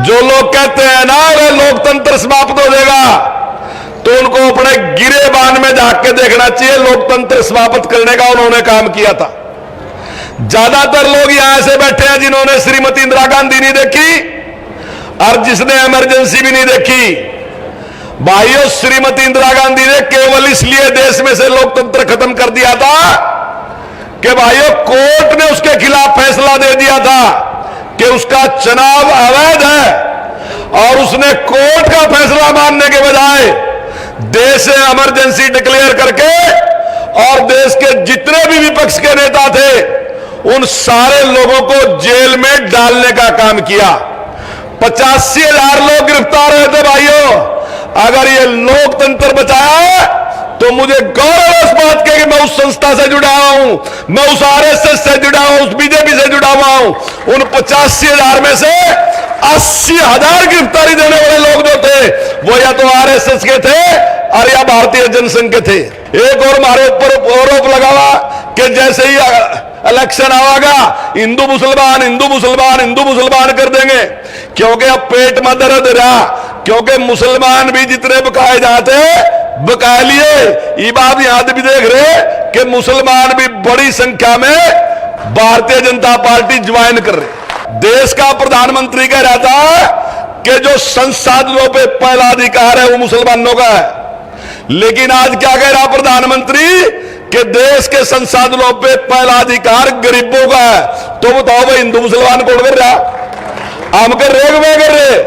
जो लोग कहते हैं ना वे लोकतंत्र समाप्त हो जाएगा, तो उनको अपने गिरे बान में झांक के देखना चाहिए। लोकतंत्र समाप्त करने का उन्होंने काम किया था। ज्यादातर लोग यहां से बैठे हैं जिन्होंने श्रीमती इंदिरा गांधी नहीं देखी और जिसने इमरजेंसी भी नहीं देखी। भाइयों, श्रीमती इंदिरा गांधी ने केवल इसलिए देश में से लोकतंत्र खत्म कर दिया था कि भाइयों कोर्ट ने उसके खिलाफ फैसला दे दिया था कि उसका चुनाव अवैध है, और उसने कोर्ट का फैसला मानने के बजाय देश में इमरजेंसी डिक्लेयर करके और देश के जितने भी विपक्ष के नेता थे उन सारे लोगों को जेल में डालने का काम किया। 85,000 लोग गिरफ्तार हुए थे। भाइयों, अगर ये लोकतंत्र बचाया तो मुझे गौरव है इस बात के कि मैं उस संस्था से जुड़ा हूं, मैं उस आरएसएस से जुड़ा हूं, उस बीजेपी से जुड़ा हुआ हूं। उन 85,000 में से 80,000 गिरफ्तारी देने वाले लोग जो थे वो या तो आरएसएस के थे और या भारतीय जनसंघ के थे। एक और हमारे ऊपर आरोप लगावा कि जैसे ही इलेक्शन आवागा हिंदू मुसलमान हिंदू मुसलमान हिंदू मुसलमान कर देंगे, क्योंकि अब पेट में दर्द रहा, क्योंकि मुसलमान भी जितने बकाए जाते बका लिए। ये बात यहां भी देख रहे कि मुसलमान भी बड़ी संख्या में भारतीय जनता पार्टी ज्वाइन कर रहे। देश का प्रधानमंत्री कह रहा था कि जो संसाधनों पे पहला अधिकार है वो मुसलमानों का है, लेकिन आज क्या कह रहा प्रधानमंत्री कि देश के संसाधनों पे पहला अधिकार गरीबों का है। तो बताओ भाई, हिंदू मुसलमान कौन कर रहा? हम कर रहे, वह कर रहे,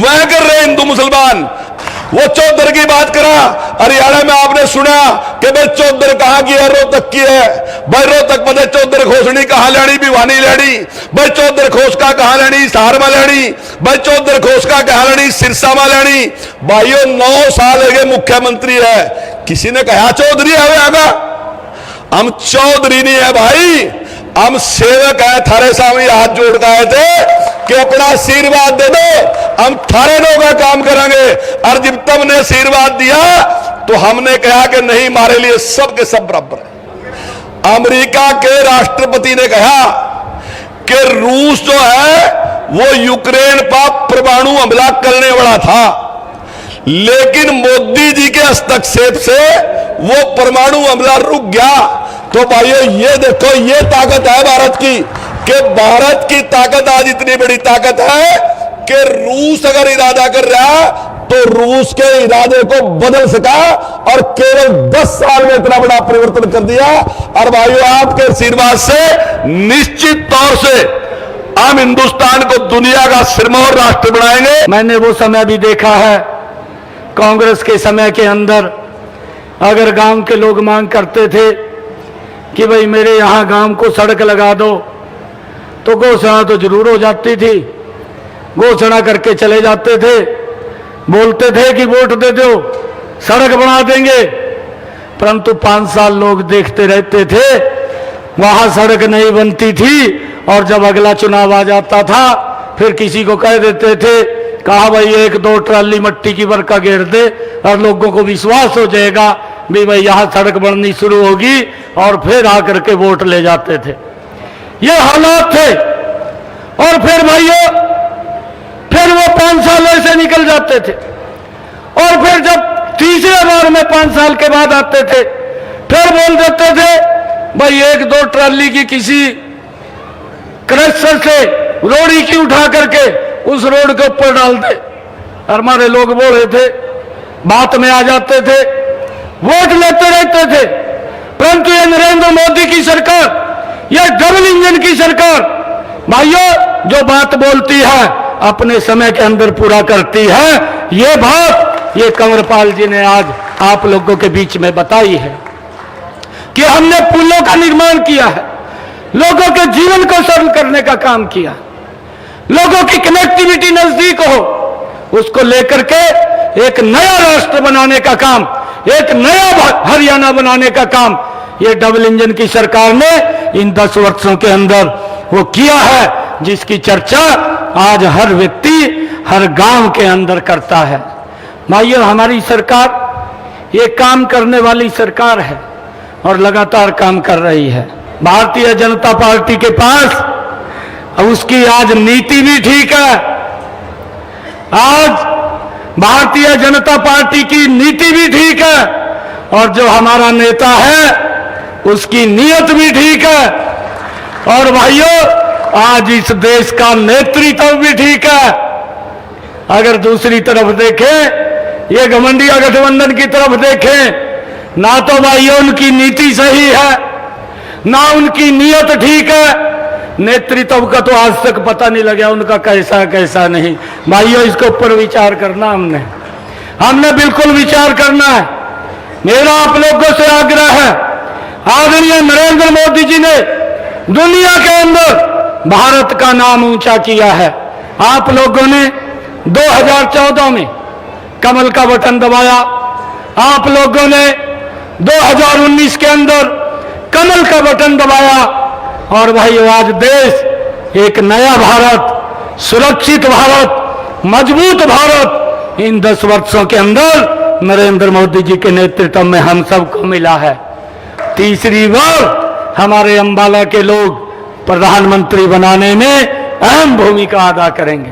वह कर रहे हिंदू मुसलमान। वो चौधर की बात करा, हरियाणा में आपने सुना कि भाई चौधर कहां की है? रोहतक की है। भाई रोहतक पता चौधर खोसनी कहां लड़ी? भिवानी लड़ी। भाई चौधर खोस का कहां लड़ी? हिसार में लड़ी। भाई चौधर खोस का कहां लड़ी? सिरसा में लड़ी। भाइयों, 9 साल के मुख्यमंत्री है, किसी ने कहा चौधरी है? आगा हम चौधरी नहीं है भाई, हम सेवक है। थारे सामने हाथ जोड़ के आए थे कि अपना आशीर्वाद दे दो, हम थारे लोगों का काम करेंगे। और जब तुमने आशीर्वाद दिया तो हमने कहा कि नहीं, हमारे लिए सब के सब बराबर है। अमेरिका के राष्ट्रपति ने कहा कि रूस जो है वो यूक्रेन पर परमाणु हमला करने वाला था, लेकिन मोदी जी के हस्तक्षेप से वो परमाणु हमला रुक गया। तो भाइयों, ये देखो, ये ताकत है भारत की, कि भारत की ताकत आज इतनी बड़ी ताकत है कि रूस अगर इरादा कर रहा तो रूस के इरादे को बदल सका और केवल 10 साल में इतना बड़ा परिवर्तन कर दिया। और भाइयों, आपके आशीर्वाद से निश्चित तौर से हम हिंदुस्तान को दुनिया का सिरमौर राष्ट्र बनाएंगे। मैंने वो समय भी देखा है, कांग्रेस के समय के अंदर अगर गांव के लोग मांग करते थे कि भाई मेरे यहाँ गांव को सड़क लगा दो, तो घोषणा तो जरूर हो जाती थी, घोषणा करके चले जाते थे, बोलते थे कि वोट दे दो सड़क बना देंगे, परंतु 5 साल लोग देखते रहते थे, वहां सड़क नहीं बनती थी। और जब अगला चुनाव आ जाता था फिर किसी को कह देते थे, कहा भाई 1-2 ट्राली मट्टी की बरका घेर दे और लोगों को विश्वास हो जाएगा भी भाई यहां सड़क बननी शुरू होगी, और फिर आकर के वोट ले जाते थे। ये हालात थे। और फिर भाइयों, फिर वो 5 साल ऐसे निकल जाते थे, और फिर जब तीसरे बार में 5 साल के बाद आते थे फिर बोल देते थे भाई 1-2 ट्राली की किसी क्रशर से रोड़ी की उठा करके उस रोड के ऊपर डाल दे। और हमारे लोग बोल रहे थे, बात में आ जाते थे, वोट लेते रहते थे। परंतु ये नरेंद्र मोदी की सरकार, यह डबल इंजन की सरकार भाइयों जो बात बोलती है अपने समय के अंदर पूरा करती है। ये बात ये कंवरपाल जी ने आज आप लोगों के बीच में बताई है कि हमने पुलों का निर्माण किया है, लोगों के जीवन को सरल करने का काम किया, लोगों की कनेक्टिविटी नजदीक हो उसको लेकर के एक नया राष्ट्र बनाने का काम, एक नया हरियाणा बनाने का काम ये डबल इंजन की सरकार ने इन 10 वर्षों के अंदर वो किया है, जिसकी चर्चा आज हर व्यक्ति हर गांव के अंदर करता है। भाइयों, हमारी सरकार ये काम करने वाली सरकार है और लगातार काम कर रही है। भारतीय जनता पार्टी के पास उसकी आज नीति भी ठीक है, आज भारतीय जनता पार्टी की नीति भी ठीक है और जो हमारा नेता है उसकी नीयत भी ठीक है। और भाइयों, आज इस देश का नेतृत्व भी ठीक है। अगर दूसरी तरफ देखें, ये घमंडिया गठबंधन की तरफ देखें, ना तो भाइयों उनकी नीति सही है, ना उनकी नीयत ठीक है। नेतृत्व का तो आज तक पता नहीं लगा उनका कैसा कैसा नहीं। भाइयों, इसके ऊपर विचार करना हमने बिल्कुल विचार करना है। मेरा आप लोगों से आग्रह है, आदरणीय नरेंद्र मोदी जी ने दुनिया के अंदर भारत का नाम ऊंचा किया है। आप लोगों ने 2014 में कमल का बटन दबाया, आप लोगों ने 2019 के अंदर कमल का बटन दबाया और भाई आज देश एक नया भारत, सुरक्षित भारत, मजबूत भारत इन 10 वर्षों के अंदर नरेंद्र मोदी जी के नेतृत्व में हम सबको मिला है। तीसरी बार हमारे अंबाला के लोग प्रधानमंत्री बनाने में अहम भूमिका अदा करेंगे।